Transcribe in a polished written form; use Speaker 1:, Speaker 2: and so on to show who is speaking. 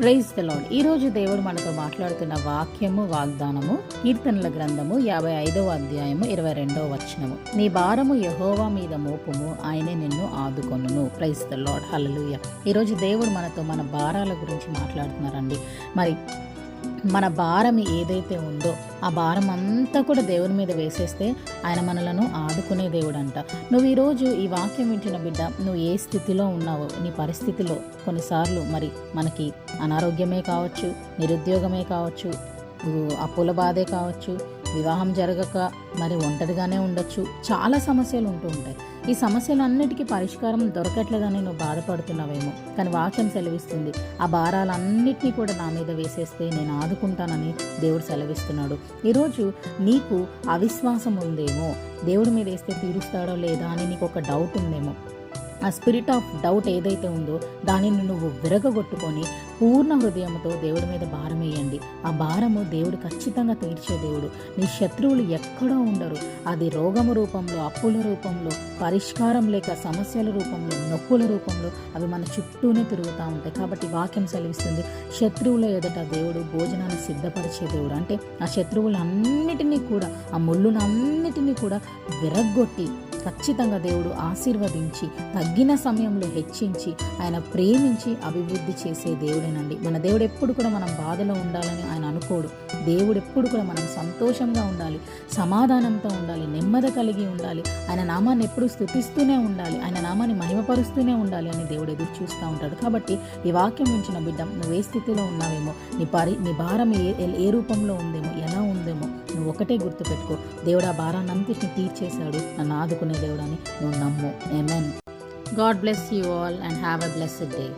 Speaker 1: Praise the lord. ఈరోజు దేవుడు మనతో మాట్లాడుతున్న వాక్యము వాగ్దానము కీర్తనల గ్రంథము 55వ అధ్యాయము 22వ వచనము. నీ భారము యెహోవా మీద మోపుము, ఆయనే నిన్ను ఆదుకొనును. Praise the Lord. హల్లెలూయా. ఈరోజు దేవుడు మనతో మన భారాల గురించి మాట్లాడుతున్నారండి. మరి మన భారం ఏదైతే ఉందో ఆ భారం అంతా కూడా దేవుని మీద వేసేస్తే ఆయన మనలను ఆదుకునే దేవుడు అంట. నువ్వు ఈరోజు ఈ వాక్యం వింటున్న బిడ్డ, నువ్వు ఏ స్థితిలో ఉన్నావో, నీ పరిస్థితిలో కొన్నిసార్లు మరి మనకి అనారోగ్యమే కావచ్చు, నిరుద్యోగమే కావచ్చు, అప్పుల బాధే కావచ్చు, వివాహం జరగక మరి ఒంటరిగానే ఉండొచ్చు, చాలా సమస్యలు ఉంటూ ఉంటాయి. ఈ సమస్యలన్నిటికీ పరిష్కారం దొరకట్లేదని నువ్వు బాధపడుతున్నావేమో, కానీ వాక్యం సెలవిస్తుంది ఆ భారాలన్నిటినీ కూడా నా మీద వేసేస్తే నేను ఆదుకుంటానని దేవుడు సెలవిస్తున్నాడు. ఈరోజు నీకు అవిశ్వాసం ఉందేమో, దేవుడి మీద వేస్తే తీరుస్తాడో లేదా అని నీకు ఒక డౌట్ ఉందేమో. ఆ స్పిరిట్ ఆఫ్ డౌట్ ఏదైతే ఉందో దానిని నువ్వు విరగొట్టుకొని పూర్ణ హృదయంతో దేవుడి మీద భారం వేయండి. ఆ భారము దేవుడు ఖచ్చితంగా తీర్చే దేవుడు. నీ శత్రువులు ఎక్కడో ఉండరు. అది రోగము రూపంలో, అప్పుల రూపంలో, పరిష్కారం లేక సమస్యల రూపంలో, నొప్పుల రూపంలో అవి మన చుట్టూనే తిరుగుతూ ఉంటాయి. కాబట్టి వాక్యం సెలవిస్తుంది, శత్రువుల ఎదుట దేవుడు భోజనాన్ని సిద్ధపరిచే దేవుడు. అంటే ఆ శత్రువులన్నిటినీ కూడా, ఆ ముళ్ళునన్నిటినీ కూడా విరగ్గొట్టి ఖచ్చితంగా దేవుడు ఆశీర్వదించి తగ్గిన సమయంలో హెచ్చించి ఆయన ప్రేమించి అభివృద్ధి చేసే దేవుడేనండి. మన దేవుడు ఎప్పుడు కూడా మనం బాధలో ఉండాలని ఆయన అనుకోడు. దేవుడు ఎప్పుడు కూడా మనం సంతోషంగా ఉండాలి, సమాధానంతో ఉండాలి, నెమ్మది కలిగి ఉండాలి, ఆయన నామాన్ని ఎప్పుడు స్తుతిస్తూనే ఉండాలి, ఆయన నామాన్ని మహిమపరుస్తూనే ఉండాలి అని దేవుడు ఎదురు చూస్తూ ఉంటాడు. కాబట్టి ఈ వాక్యం ఉంచిన బిడ్డ, నువ్వు ఏ స్థితిలో ఉన్నావేమో, నీ భారం ఏ రూపంలో ఉందేమో, ఎలా ఉందేమో, నువ్వు ఒకటే గుర్తుపెట్టుకో, దేవుడు ఆ భారాన్ని అంతటిని తీర్చేశాడు, నన్ను ఆదుకునే దేవుడు అని నువ్వు నమ్ము. ఆమేన్. God bless you all and have a blessed day.